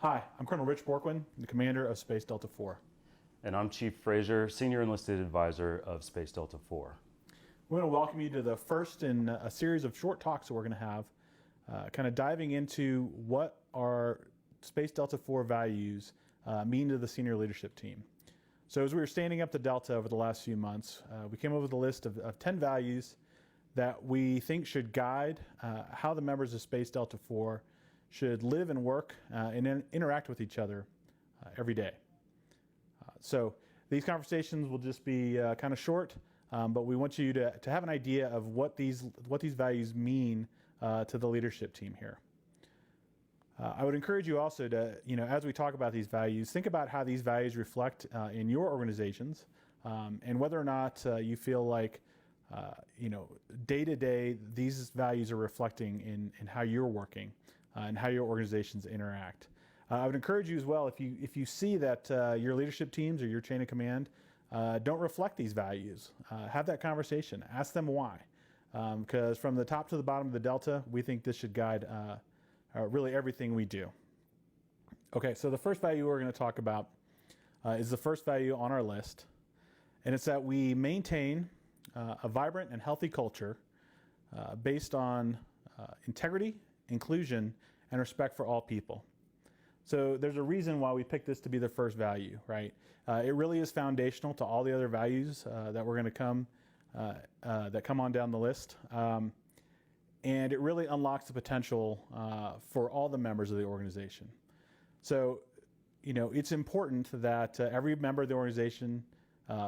Hi, I'm Colonel Rich Bourquin, the commander of Space Delta 4. And I'm Chief Frazier, Senior Enlisted Advisor of Space Delta 4. We're going to welcome you to the first in a series of short talks that we're going to have, kind of diving into what our Space Delta 4 values mean to the senior leadership team. So as we were standing up the Delta over the last few months, we came up with a list of 10 values that we think should guide how the members of Space Delta 4 should live and work and interact with each other every day. So these conversations will just be kind of short, but we want you to have an idea of what these values mean to the leadership team here. I would encourage you also to, as we talk about these values, think about how these values reflect in your organizations and whether or not you feel like, day to day, these values are reflecting in how you're working and how your organizations interact. I would encourage you as well, if you see that your leadership teams or your chain of command don't reflect these values, have that conversation. Ask them why. Because from the top to the bottom of the Delta, we think this should guide really everything we do. Okay, so the first value we're going to talk about is the first value on our list, and it's that we maintain a vibrant and healthy culture based on integrity, inclusion, and respect for all people. So there's a reason why we picked this to be the first value, right? It really is foundational to all the other values that we're going to come on down the list. And it really unlocks the potential for all the members of the organization. So, it's important that every member of the organization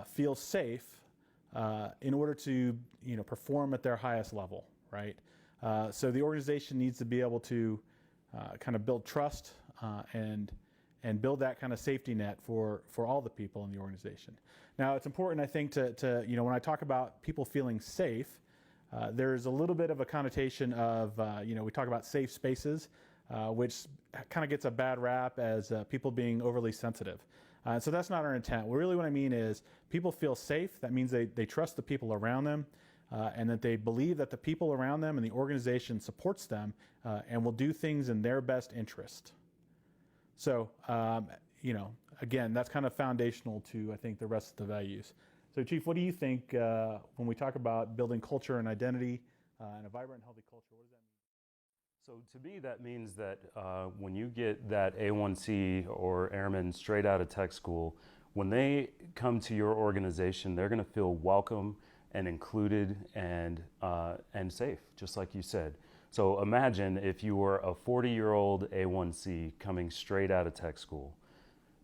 feels safe in order to, perform at their highest level, right? So the organization needs to be able to kind of build trust and build that kind of safety net for all the people in the organization. Now, it's important, I think, to when I talk about people feeling safe, there's a little bit of a connotation of, we talk about safe spaces, which kind of gets a bad rap as people being overly sensitive. So that's not our intent. Really what I mean is people feel safe. That means they trust the people around them and that they believe that the people around them and the organization supports them and will do things in their best interest. So, again, that's kind of foundational to, I think, the rest of the values. So, Chief, what do you think when we talk about building culture and identity and a vibrant, healthy culture? What does that mean? So to me, that means that when you get that A1C or airman straight out of tech school, when they come to your organization, they're going to feel welcome and included and safe, just like you said. So imagine if you were a 40-year-old A1C coming straight out of tech school.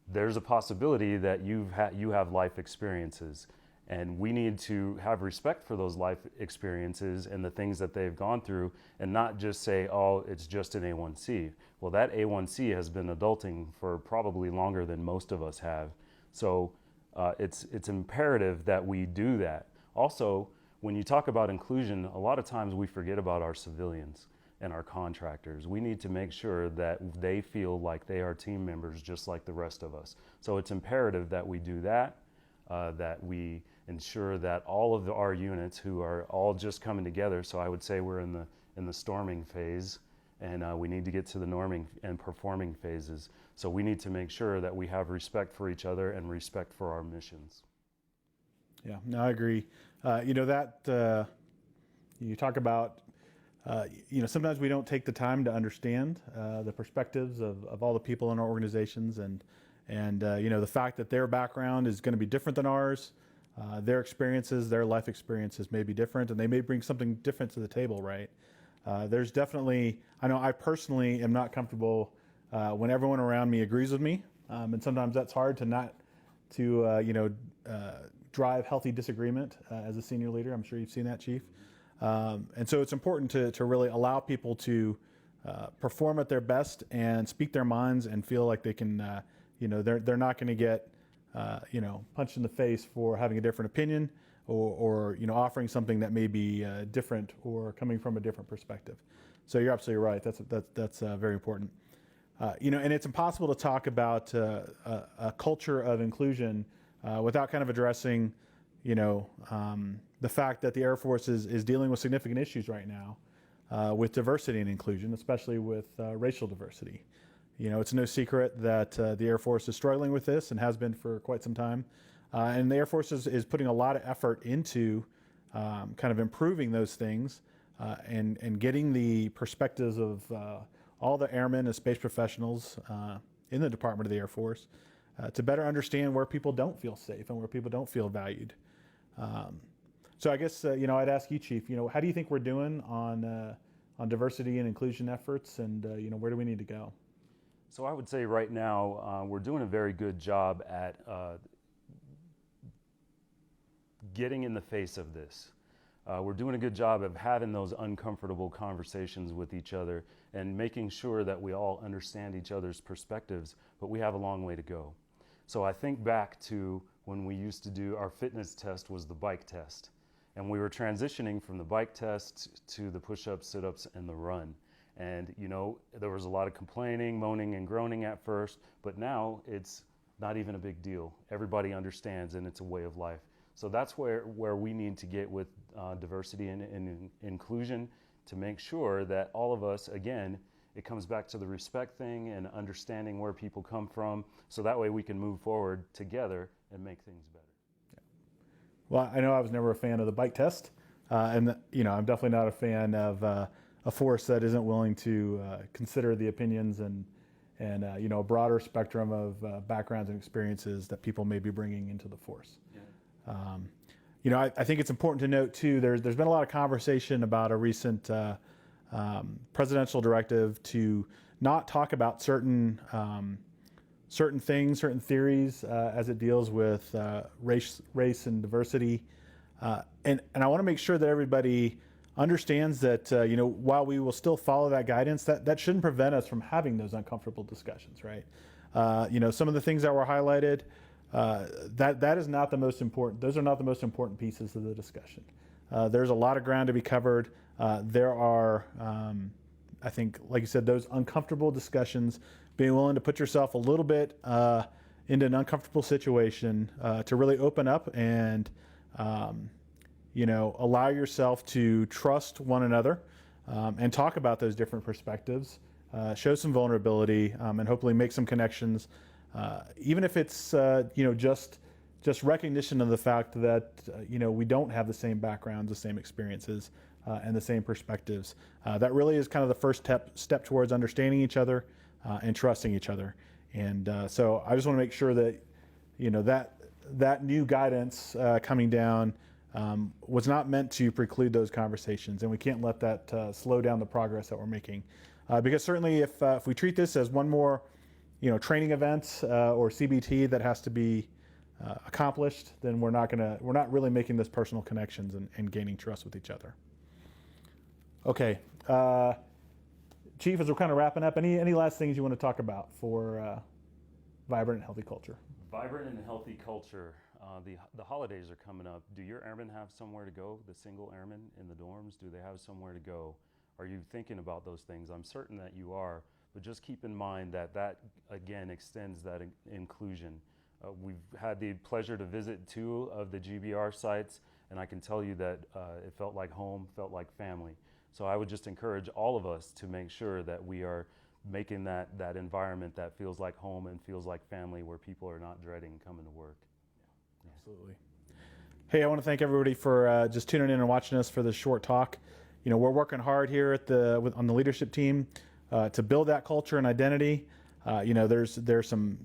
There's a possibility that you have life experiences, and we need to have respect for those life experiences and the things that they've gone through, and not just say, oh, it's just an A1C. Well, that A1C has been adulting for probably longer than most of us have. So it's imperative that we do that. Also, when you talk about inclusion, a lot of times we forget about our civilians and our contractors. We need to make sure that they feel like they are team members just like the rest of us. So it's imperative that we do that, that we ensure that all of our units who are all just coming together, so I would say we're in the storming phase, and we need to get to the norming and performing phases. So we need to make sure that we have respect for each other and respect for our missions. Yeah, no, I agree. You talk about, sometimes we don't take the time to understand the perspectives of all the people in our organizations, and the fact that their background is going to be different than ours, their experiences, their life experiences may be different, and they may bring something different to the table, right? There's definitely, I know I personally am not comfortable when everyone around me agrees with me, and sometimes that's hard to drive healthy disagreement as a senior leader. I'm sure you've seen that, Chief. And so it's important to really allow people to perform at their best and speak their minds and feel like they can, they're not going to get, punched in the face for having a different opinion or offering something that may be different or coming from a different perspective. So you're absolutely right. That's very important. And it's impossible to talk about a culture of inclusion without kind of addressing, the fact that the Air Force is dealing with significant issues right now with diversity and inclusion, especially with racial diversity. It's no secret that the Air Force is struggling with this and has been for quite some time. And the Air Force is putting a lot of effort into kind of improving those things and getting the perspectives of all the airmen and space professionals in the Department of the Air Force to better understand where people don't feel safe and where people don't feel valued. So I guess, I'd ask you, Chief, how do you think we're doing on diversity and inclusion efforts, and where do we need to go? So I would say right now we're doing a very good job at getting in the face of this. We're doing a good job of having those uncomfortable conversations with each other and making sure that we all understand each other's perspectives, but we have a long way to go. So I think back to when we used to do our fitness test was the bike test. And we were transitioning from the bike test to the push-ups, sit-ups, and the run. And there was a lot of complaining, moaning, and groaning at first, but now it's not even a big deal. Everybody understands, and it's a way of life. So that's where we need to get with diversity and inclusion, to make sure that all of us, again, it comes back to the respect thing and understanding where people come from, so that way we can move forward together and make things better. Well, I know I was never a fan of the bike test, and I'm definitely not a fan of a force that isn't willing to consider the opinions and a broader spectrum of backgrounds and experiences that people may be bringing into the force. Yeah. I think it's important to note too, there's been a lot of conversation about a recent presidential directive to not talk about certain things, certain theories as it deals with race and diversity. And I want to make sure that everybody understands that, while we will still follow that guidance, that shouldn't prevent us from having those uncomfortable discussions, right? Some of the things that were highlighted, that is not the most important. Those are not the most important pieces of the discussion. There's a lot of ground to be covered. There are, I think, like you said, those uncomfortable discussions, being willing to put yourself a little bit into an uncomfortable situation to really open up and, allow yourself to trust one another and talk about those different perspectives, show some vulnerability, and hopefully make some connections, even if it's, just recognition of the fact that, we don't have the same backgrounds, the same experiences, and the same perspectives. That really is kind of the first step towards understanding each other and trusting each other. And so I just want to make sure that, that new guidance coming down was not meant to preclude those conversations, and we can't let that slow down the progress that we're making. Because certainly if we treat this as one more, training event or CBT that has to be accomplished, then we're not really making those personal connections and gaining trust with each other. Okay, Chief, as we're kind of wrapping up, any last things you want to talk about for vibrant and healthy culture? Vibrant and healthy culture. The holidays are coming up. Do your airmen have somewhere to go? The single airmen in the dorms, do they have somewhere to go? Are you thinking about those things? I'm certain that you are, but just keep in mind that again extends that inclusion. We've had the pleasure to visit 2 of the GBR sites, and I can tell you that it felt like home, felt like family. So I would just encourage all of us to make sure that we are making that environment that feels like home and feels like family, where people are not dreading coming to work. Yeah. Absolutely. Hey, I want to thank everybody for just tuning in and watching us for this short talk. We're working hard here on the leadership team to build that culture and identity. There's some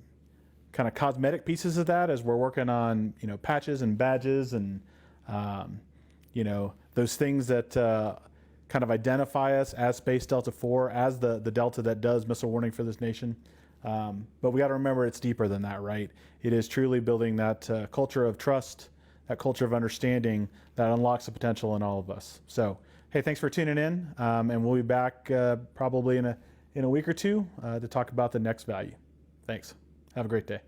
kind of cosmetic pieces of that as we're working on, patches and badges and, those things that kind of identify us as Space Delta 4, as the Delta that does missile warning for this nation. But we got to remember it's deeper than that, right? It is truly building that culture of trust, that culture of understanding that unlocks the potential in all of us. So, hey, thanks for tuning in, and we'll be back probably in a week or two to talk about the next value. Thanks. Have a great day.